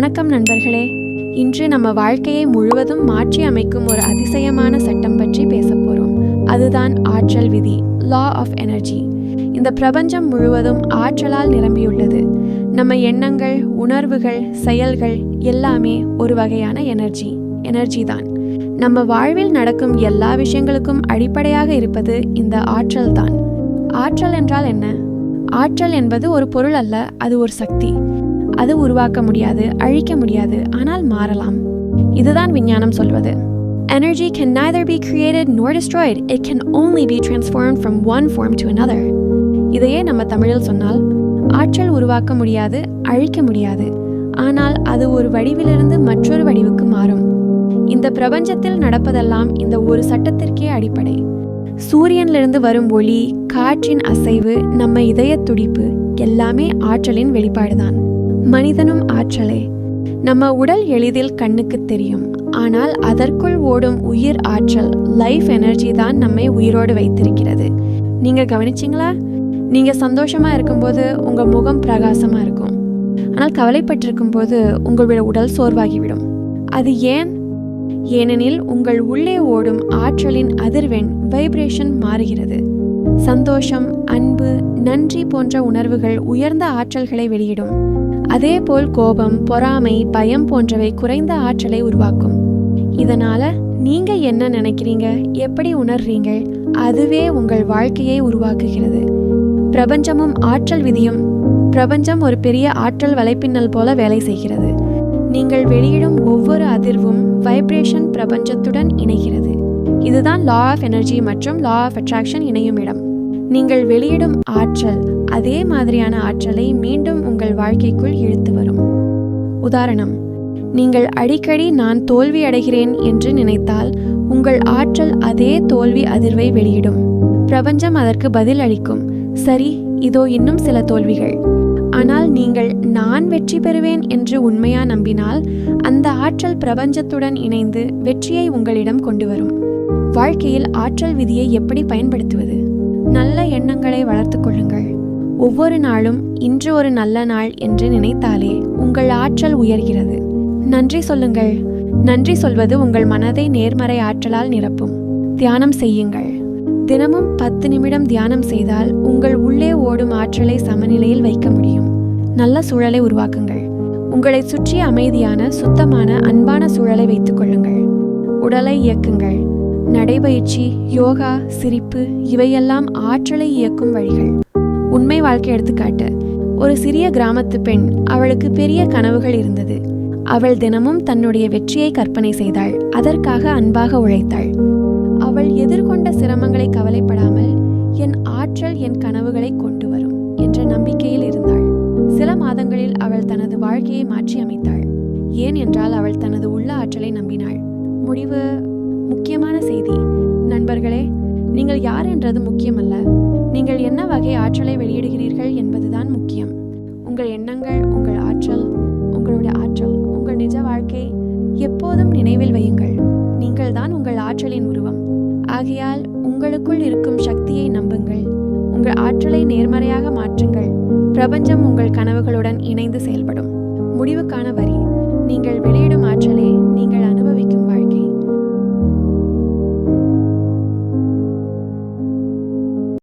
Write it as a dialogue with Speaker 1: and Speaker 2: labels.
Speaker 1: வணக்கம் நண்பர்களே. இன்று நம்ம வாழ்க்கையை முழுவதும் மாற்றி அமைக்கும் ஒரு அதிசயமான சட்டம் பற்றி பேச போறோம். அதுதான் ஆற்றல் விதி, லா ஆஃப் எனர்ஜி. இந்த பிரபஞ்சம் முழுவதும் ஆற்றலால் நிரம்பியுள்ளது. நம்ம எண்ணங்கள், உணர்வுகள், செயல்கள் எல்லாமே ஒரு வகையான எனர்ஜி தான். நம்ம வாழ்வில் நடக்கும் எல்லா விஷயங்களுக்கும் அடிப்படையாக இருப்பது இந்த ஆற்றல் தான். ஆற்றல் என்றால் என்ன? ஆற்றல் என்பது ஒரு பொருள் அல்ல, அது ஒரு சக்தி. அது உருவாக்க முடியாது, அழிக்க முடியாது, ஆனால் மாறலாம். இதுதான் விஞ்ஞானம் சொல்வது. Energy can neither be created nor destroyed. It can only be transformed from one form to another. இதையே நம்ம தமிழில் சொன்னால், ஆற்றல் உருவாக்க முடியாது, அழிக்க முடியாது, ஆனால் அது ஒரு வடிவிலிருந்து மற்றொரு வடிவுக்கு மாறும். இந்த பிரபஞ்சத்தில் நடப்பதெல்லாம் இந்த ஒரு சட்டத்திற்கே அடிப்படை. சூரியனிலிருந்து வரும் ஒளி, காற்றின் அசைவு, நம்ம இதய துடிப்பு எல்லாமே ஆற்றலின் வெளிப்பாடுதான். மனிதனும் ஆற்றலே. நம்ம உடல் எளிதில் கண்ணுக்கு தெரியும், ஆனால் அதற்குள் ஓடும் உயிர் ஆற்றல், லைஃப் எனர்ஜி தான் நம்மை உயிரோடு வைத்திருக்கிறது. நீங்க கவனிச்சிங்களா? நீங்க சந்தோஷமா இருக்கும்போது உங்க முகம் பிரகாசமா இருக்கும், ஆனால் கவலைப்பட்டிருக்கும் போது உங்களுடைய உடல் சோர்வாகிவிடும். அது ஏன்? ஏனெனில் உங்கள் உள்ளே ஓடும் ஆற்றலின் அதிர்வெண், வைப்ரேஷன் மாறுகிறது. சந்தோஷம், அன்பு, நன்றி போன்ற உணர்வுகள் உயர்ந்த ஆற்றல்களை வெளியிடும். அதேபோல் கோபம், பொறாமை, பயம் போன்றவை குறைந்த ஆற்றலை உருவாக்கும். இதனால நீங்க என்ன நினைக்கிறீங்க, எப்படி உணர்றீங்க, அதுவே உங்கள் வாழ்க்கையை உருவாக்குகிறது. பிரபஞ்சமும் ஆற்றல் விதியும். பிரபஞ்சம் ஒரு பெரிய ஆற்றல் வலைப்பின்னல் போல வேலை செய்கிறது. நீங்கள் வெளியிடும் ஒவ்வொரு அதிர்வும் வைப்ரேஷன் பிரபஞ்சத்துடன் இணைகிறது. இதுதான் லா ஆஃப் எனர்ஜி மற்றும் லா ஆஃப் அட்ராக்ஷன் இணையும் இடம். நீங்கள் வெளியிடும் ஆற்றல் அதே மாதிரியான ஆற்றலை மீண்டும் உங்கள் வாழ்க்கைக்குள் இழுத்து வரும். உதாரணம், நீங்கள் அடிக்கடி நான் தோல்வி அடைகிறேன் என்று நினைத்தால் உங்கள் ஆற்றல் அதே தோல்வி அதிர்வை வெளியிடும். பிரபஞ்சம் அதற்கு பதில் அளிக்கும், சரி, இதோ இன்னும் சில தோல்விகள். ஆனால் நீங்கள் நான் வெற்றி பெறுவேன் என்று உண்மையா நம்பினால் அந்த ஆற்றல் பிரபஞ்சத்துடன் இணைந்து வெற்றியை உங்களிடம் கொண்டு வரும். வாழ்க்கையில் ஆற்றல் விதியை எப்படி பயன்படுத்துவது? நல்ல எண்ணங்களை வளர்த்து கொள்ளுங்கள். ஒவ்வொரு நாளும் இன்று ஒரு நல்ல நாள் என்று நினைத்தாலே உங்கள் ஆற்றல் உயர்கிறது. நன்றி சொல்லுங்கள். நன்றி சொல்வது உங்கள் மனதை நேர்மறை ஆற்றலால் நிரப்பும். தியானம் செய்யுங்கள். தினமும் 10 நிமிடம் தியானம் செய்தால் உங்கள் உள்ளே ஓடும் ஆற்றலை சமநிலையில் வைக்க முடியும். நல்ல சூழலை உருவாக்குங்கள். உங்களை சுற்றி அமைதியான, சுத்தமான, அன்பான சூழலை வைத்துக் கொள்ளுங்கள். உடலை இயக்குங்கள். நடைபயிற்சி, யோகா, சிரிப்பு இவையெல்லாம் ஆற்றலை இயக்கும் வழிகள். உண்மை வாழ்க்கை எடுத்துக்காட்டு. ஒரு சிறிய கிராமத்து பெண், அவளுக்கு பெரிய கனவுகள் இருந்தது. அவள் தினமும் தன்னுடைய வெற்றியை கற்பனை செய்தாள். அதற்காக அன்பாக உழைத்தாள். அவள் எதிர்கொண்ட சிரமங்களை கவலைப்படாமல், என் ஆற்றல் என் கனவுகளை கொண்டு வரும் என்ற நம்பிக்கையில் இருந்தாள். சில மாதங்களில் அவள் தனது வாழ்க்கையை மாற்றி அமைத்தாள். ஏன் என்றால் அவள் தனது உள்ள ஆற்றலை நம்பினாள். முடிவு முக்கியமான செய்தி. நண்பர்களே, நீங்கள் யார் என்றது முக்கியமல்ல, நீங்கள் என்ன வகை ஆற்றலை வெளியிடுகிறீர்கள் என்பதுதான் முக்கியம். உங்கள் எண்ணங்கள் உங்கள் ஆற்றல், உங்களுடைய ஆற்றல் உங்கள் நிஜ வாழ்க்கை. எப்போதும் நினைவில் வையுங்கள், நீங்கள் தான் உங்கள் ஆற்றலின் உருவம். ஆகையால் உங்களுக்குள் இருக்கும் சக்தியை நம்புங்கள். உங்கள் ஆற்றலை நேர்மறையாக மாற்றுங்கள். பிரபஞ்சம் உங்கள் கனவுகளுடன் இணைந்து செயல்படும். முடிவுக்கான வரி: நீங்கள் வெளியிடும் ஆற்றலே